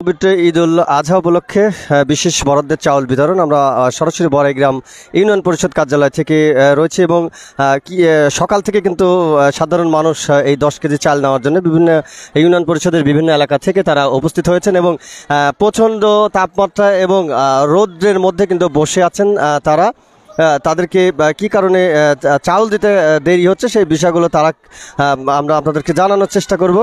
পবিত্র ঈদ উল আজহা উপলক্ষে বিশেষ বরাদ্দের চাউল বিতরণ আমরা সরাসরি বড়াইগ্রাম ইউনিয়ন পরিষদ কার্যালয় থেকে রয়েছে এবং সকাল থেকে কিন্তু সাধারণ মানুষ এই 10 কেজি চাল নেওয়ার জন্য বিভিন্ন ইউনিয়ন পরিষদের বিভিন্ন এলাকা থেকে তারা উপস্থিত হয়েছেন এবং প্রচণ্ড তাপমাত্রা এবং রৌদ্রের মধ্যে কিন্তু বসে আছেন তারা। তাদেরকে কি কারণে চাউল দিতে দেরি হচ্ছে সেই বিষয়গুলো আমরা আপনাদেরকে জানানোর চেষ্টা করব।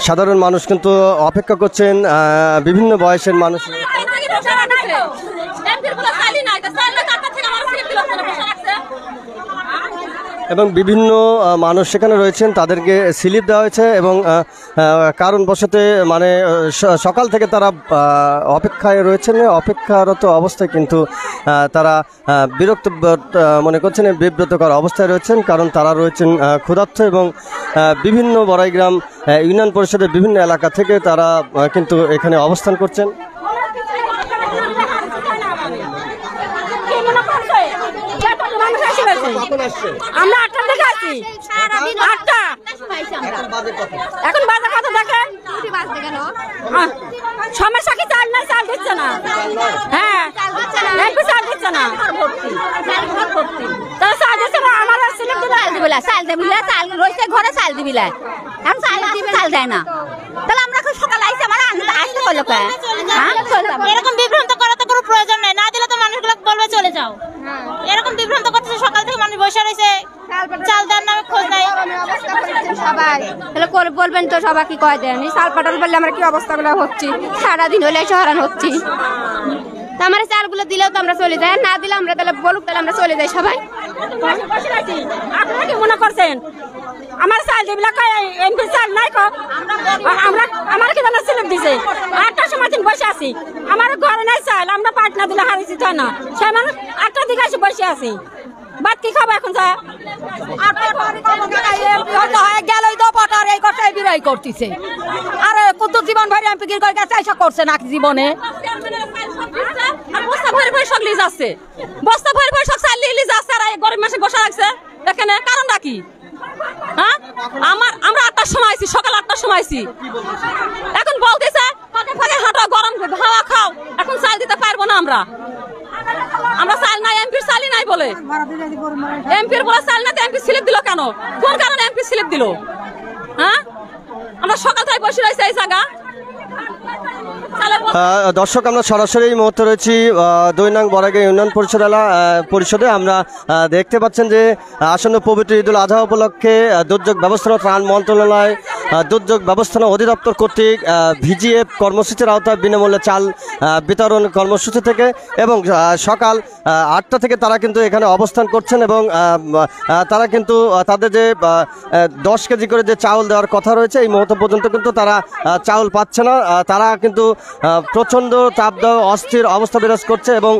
সাধারণ মানুষ কিন্তু অপেক্ষা করছেন, বিভিন্ন বয়সের মানুষ এবং বিভিন্ন মানুষ সেখানে রয়েছেন, তাদেরকে স্লিপ দেওয়া হয়েছে এবং কারণবশতে মানে সকাল থেকে তারা অপেক্ষায় রয়েছেন। অপেক্ষারত অবস্থায় কিন্তু তারা বিরক্ত মনে করছেন, বিব্রতকর অবস্থায় রয়েছেন, কারণ তারা রয়েছেন ক্ষুধার্ত এবং বিভিন্ন বড়াইগ্রাম ইউনিয়ন পরিষদের বিভিন্ন এলাকা থেকে তারা কিন্তু এখানে অবস্থান করছেন। আমরা 8টা থেকে আসছি, 8টা এখন বাজে কত দেখেন। সমস্যা কি? চাল না, চাল দিচ্ছে না। হ্যাঁ, একটু চাল দিচ্ছে না, তাহলে চাল দিচ্ছে না। আমার স্লিপ দিবিলা, চাল দিবিলা, চাল রয়েছে ঘরে, চাল দিবিলা, এখন চাল দেয় না। তাহলে আমরা সকাল আইসি, আমার আসতে হলো এরকম বিভ্রান্ত করার তো কোনো প্রয়োজন নেই। না দিলে তো মানুষগুলো বলবে চলে যাও। এরকম বিভ্রান্ত করতেছে, সকাল থেকে মানুষ বসে রয়েছে, চাল দেওয়ার নামে খোঁজ নাই সবাই। তাহলে বলবেন তো সবাই কি কয় দেন, চাল পাঠাল বললে আমরা কি অবস্থাগুলো হচ্ছি, সারাদিন হলে শহরান হচ্ছি। আমার চালগুলো দিলেও তো আমরা চলে যাই, না দিলে আমরা তাহলে বলুক, তাহলে আমরা চলে যাই সবাই। আপনারা কি মনে করছেন আমার চাল দিবিলা এমপি চাল নাই? আমরা আমার কি জানা স্লিপ দিছে, 8টার সময় দিন বসে আছি, আমার ঘরে নাই চাল, আমরা পাটনা দিলে হারিয়েছি তাই না, সে মানুষ 8টার দিকে এসে বসে আছি। বাদ কি খাবো এখন? গেলই তো পটার এই কথাই বিরাই করতেছে, আর কত জীবন ভাই এমপি চাইসা করছে না জীবনে। বস্তা ভরে ভরে সব লিজ আছে, বস্তা ভরে ভরে সব চাল লিজ আছে, আর গরিব মাসে বসে রাখছে এখানে। কারণটা কি? হ্যাঁ, আমরা 8টার সময় আছি, সকাল 8টার সময় আছি, এখন বলতেছে ফাঁকে ফাঁকে হাঁটো, গরম হাওয়া খাও, এখন চাল দিতে পারবো না। আমরা চাল নাই, এমপির চালই নাই বলে, এমপির বলে চাল না, এমপি স্লিপ দিল কেন? কোন কারণে এমপি স্লিপ দিল? হ্যাঁ, আমরা সকাল থেকে বসে রয়েছি এই জায়গা। দর্শক, আমরা সরাসরি এই মুহূর্তে রয়েছি 2 নং বড়াইগ্রাম ইউনিয়ন পরিষদে। আমরা দেখতে পাচ্ছেন যে আসন্ন পবিত্র ঈদ উল আজহা উপলক্ষে দুর্যোগ ব্যবস্থাপনা ত্রাণ মন্ত্রণালয়, দুর্যোগ ব্যবস্থাপনা অধিদপ্তর কর্তৃক ভিজিএফ কর্মসূচির আওতায় বিনামূল্যে চাল বিতরণ কর্মসূচি থেকে এবং সকাল 8টা থেকে তারা কিন্তু এখানে অবস্থান করছেন এবং তারা কিন্তু তাদের যে 10 কেজি করে যে চাউল দেওয়ার কথা রয়েছে, এই মুহূর্ত পর্যন্ত কিন্তু তারা চাউল পাচ্ছে না। তারা কিন্তু প্রচণ্ড তাপ দেওয়া অস্থির অবস্থা বিরাজ করছে এবং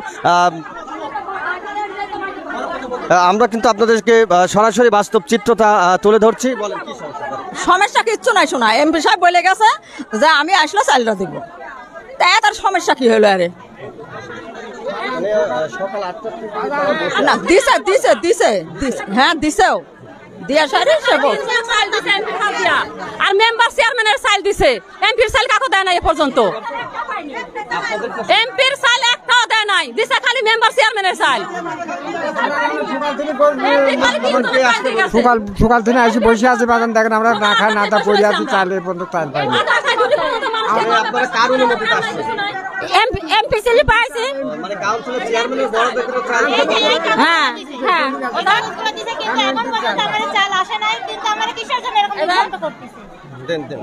আমরা কিন্তু আপনাদেরকে সরাসরি বাস্তব চিত্রটা তুলে ধরছি। সমস্যা কিচ্ছু নাই, শোনা এমপি সাহেব বলে গেছে যে আমি আসলে চালটা দিব, তাই তার সমস্যা কি হলো? আরে না, দিছে দিছে দিছে, হ্যাঁ দিছেও, আর মেম্বার চেয়ারম্যানের চাল দিছে, এমপির চাল কাকো দেয় নাই এ পর্যন্ত। এমপির চাল একটাও দেয় নাই, দিছে খালি মেম্বার চেয়ারম্যানের চাল। সকাল থেকে আসি বসে আছি, বাগান দেখেন আমরা না খাই না তা পড়ে আছি, চাল এ পর্যন্ত চাল পাই না। এমপি স্লিপ পাইছে, হ্যাঁ হ্যাঁ, চাল আসে নাই, কিন্তু আমার কিসের জন্য এরকম বিভ্রান্ত করতেছে? দেন দেন,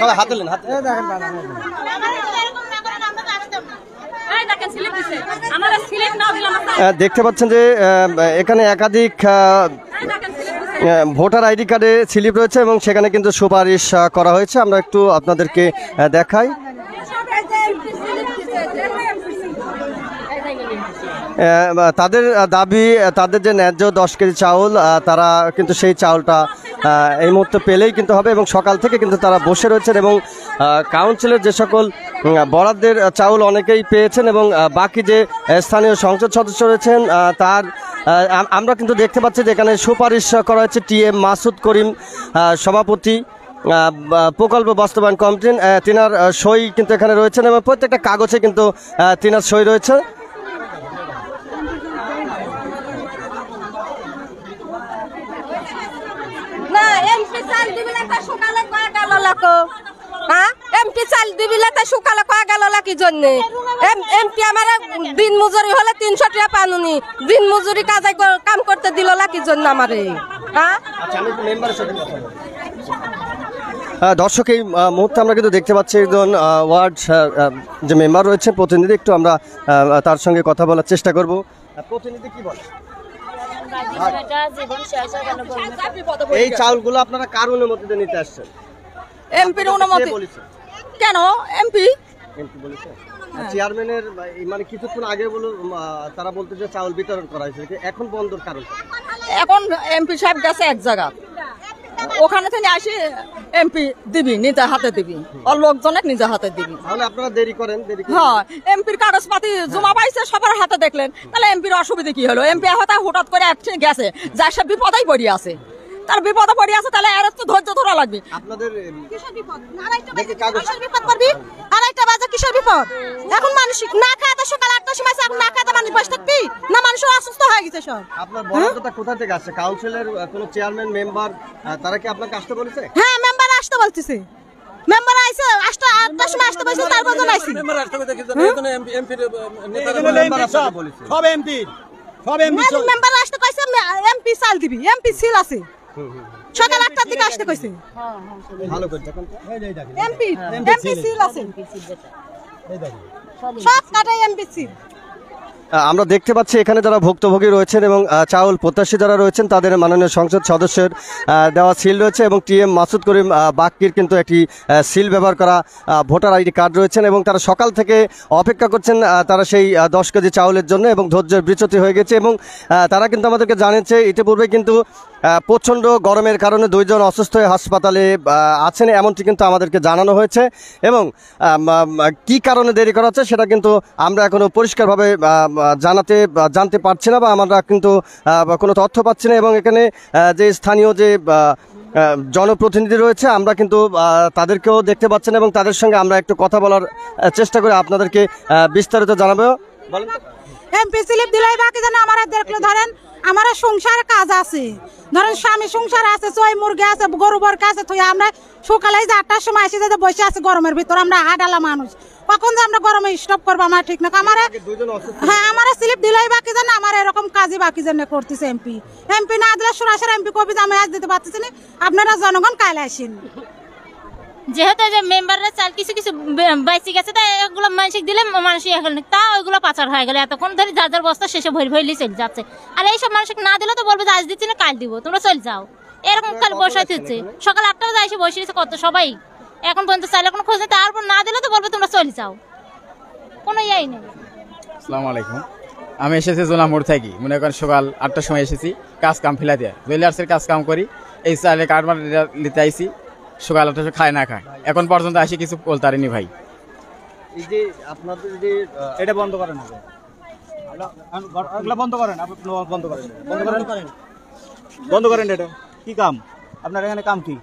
সবাই হাতে নেন, হাতে দেখেন। দেখতে পাচ্ছেন যে এখানে একাধিক ভোটার আইডি কার্ডে স্লিপ রয়েছে এবং সেখানে কিন্তু সুপারিশ করা হয়েছে। আমরা একটু আপনাদেরকে দেখাই। তাদের দাবি, তাদের যে ন্যায্য 10 কেজি চাউল, তারা কিন্তু সেই চাউলটা এই মুহূর্তে পেলেই কিন্তু হবে এবং সকাল থেকে কিন্তু তারা বসে রয়েছেন এবং কাউন্সিলের যে সকল বরাদ্দের চাউল অনেকেই পেয়েছেন এবং বাকি যে স্থানীয় সংসদ সদস্য রয়েছেন তার আমরা কিন্তু দেখতে পাচ্ছি যে এখানে সুপারিশ করা হয়েছে টিএম মাসুদ করিম সভাপতি প্রকল্প বাস্তবায়ন কমিটি তিনার সই কিন্তু এখানে রয়েছেন এবং প্রত্যেকটা কাগজে কিন্তু তিনার সই রয়েছে। এমপি চাল দিবিলে তা সকালে কয়া গেল লাকো হ্যাঁ এমপি চাল দিবিলে তা সকালে কয়া গেল লাকি জন্য এমপি আমার দিন মজুরি হলে 300 টাকা পানুনি দিন মজুরি কাম করতে দিল লাকি জন্য আমারে হ্যাঁ দর্শক এই মুহূর্তে আমরা কিন্তু দেখতে পাচ্ছি একজন ওয়ার্ড যে মেম্বার রয়েছে প্রতিনিধি, একটু আমরা তার সঙ্গে কথা বলার চেষ্টা করব। প্রতিনিধি কি বলে এই চাউলগুলো আপনারা কার অনুমতিতে নিতে আসছেন? এমপির অনুমতি কেন এমপি বলেছে চেয়ারম্যানের মানে কিছুক্ষণ আগে বলো তারা বলতে যে চাউল বিতরণ করা হয়েছে, এখন বন্ধর কারণ এখন এমপি সাহেব গেছে এক জায়গা ওখানে থেকে আসি এমপি দিবি নিজে হাতে দিবি আর লোকজনের নিজে হাতে দিবি। তাহলে আপনারা দেরি করেন হ্যাঁ এমপির কাগজপাতি জমা পাইছে সবার হাতে দেখলেন, তাহলে এমপির অসুবিধা কি হলো? এমপি হয়তো হঠাৎ করে গেছে যার সব বিপদেই পড়ে আছে, তার বিপদে পড়ে আছে, তাহলে এর তো ধৈর্য ধরা লাগবে। আপনাদের কিসের বিপদ? কিসের বিপদ পড়বি? আড়াইটা বাজে কিসের বিপদ? এখন মানুষ না খায় তো সকাল 8টার সময় এখন না খায় তো মানুষ বসে থাকবি না? মানুষ অসুস্থ হয়ে গেছে সব। আপনার বরাদ্দটা কোথা থেকে আসছে? কাউন্সিলের কোন চেয়ারম্যান মেম্বার তারা কি আপনাকে আসতে বলেছে? হ্যাঁ মেম্বার আসতে বলতেছে, মেম্বার আইছে 8টার সময় আসতে বলছে, তার বদল আইছে মেম্বার আসতে বলতে এখানে এমপি সব এমপি মেম্বার আসতে কইছে এমপি চাল দিবি, এমপি সিল আছে সকাল 8টার দিকে আসতে কইছে। ভালো করে দেখুন এমপি সিল আছে সব কাটাই এমপি সিল। আমরা দেখতে পাচ্ছি এখানে যারা ভুক্তভোগী রয়েছেন এবং চাউল প্রত্যাশী যারা রয়েছেন তাদের মাননীয় সংসদ সদস্যের দেওয়া সিল রয়েছে এবং টিএম মাসুদ করিম বাক্কির কিন্তু একটি সিল ব্যবহার করা ভোটার আইডি কার্ড রয়েছেন এবং তারা সকাল থেকে অপেক্ষা করছেন তারা সেই 10 কেজি চাউলের জন্য এবং ধৈর্যের বিচ্যুতি হয়ে গেছে এবং তারা কিন্তু আমাদেরকে জানিয়েছে ইতিপূর্বে কিন্তু প্রচণ্ড গরমের কারণে 2 জন অসুস্থ হয়ে হাসপাতালে আছেন এমনটি কিন্তু আমাদেরকে জানানো হয়েছে এবং কি কারণে দেরি করা হচ্ছে সেটা কিন্তু আমরা এখনো পরিষ্কারভাবে জানতে পারছি না বা আমরা কিন্তু কোনো তথ্য পাচ্ছি না এবং এখানে যে স্থানীয় যে জনপ্রতিনিধি রয়েছে আমরা কিন্তু তাদেরকেও দেখতে পাচ্ছেন এবং তাদের সঙ্গে আমরা একটু কথা বলার চেষ্টা করে আপনাদেরকে বিস্তারিত জানাবো। বলেন এমপি স্লিপ দিলাই বাকি জানা আমার দেখলে ধরেন আমার সংসারে কাজ আছে, ধরেন স্বামী সংসার আছে, ছয় মুরগি আছে, গরু বরকা আছে, তুই আমরা সকালে 8টার সময় এসে যাতে বসে আছে গরমের ভিতর, আমরা হাডালা মানুষ কখন যে আমরা গরমে স্টপ করবো আমার ঠিক না। আমার হ্যাঁ আমার স্লিপ দিলাই বাকি জানা আমার এরকম কাজই বাকি জানা করতেছে এমপি না দিলে সরাসরি এমপি কবি আমি আজ দিতে পারতেছি না, আপনারা জনগণ কাইলে আসেন। যেহেতু যে মেম্বাররা চাল কিছু কিছু বাইসি গেছে তাই এগুলো মানসিক দিলে মানুষই এখন তা ওইগুলো পাচার হয়ে গেলে এতক্ষণ ধরে যার যার বস্তা শেষে ভরি ভরি চলে যাচ্ছে। আর এইসব মানুষকে না দিলে তো বলবে যে আজ দিচ্ছি না কাল দিব, তোমরা চলে যাও, এরকম খালি বসাইতে হচ্ছে। সকাল 8টা বাজে এসে বসে রয়েছে কত সবাই, এখন পর্যন্ত চাইলে কোনো খোঁজ নেই, তারপর না দিলে তো বলবে তোমরা চলে যাও, কোনো ইয়েই নেই। আসসালামু আলাইকুম, আমি এসেছি জোলামোড় থেকে, মনে করেন সকাল 8টার সময় এসেছি কাজ কাম ফেলা দিয়ে জুয়েলার্সের কাজ কাম করি, এই চাইলে কারবার নিতে আইসি সকাল 8টার খায় না খায় এখন পর্যন্ত আসি কিছু বলতারিনি ভাই। এই যে আপনাদের যে এটা বন্ধ করেন, বন্ধ করেন, বন্ধ করেন এটা কি কাম? আপনার এখানে কাম কি?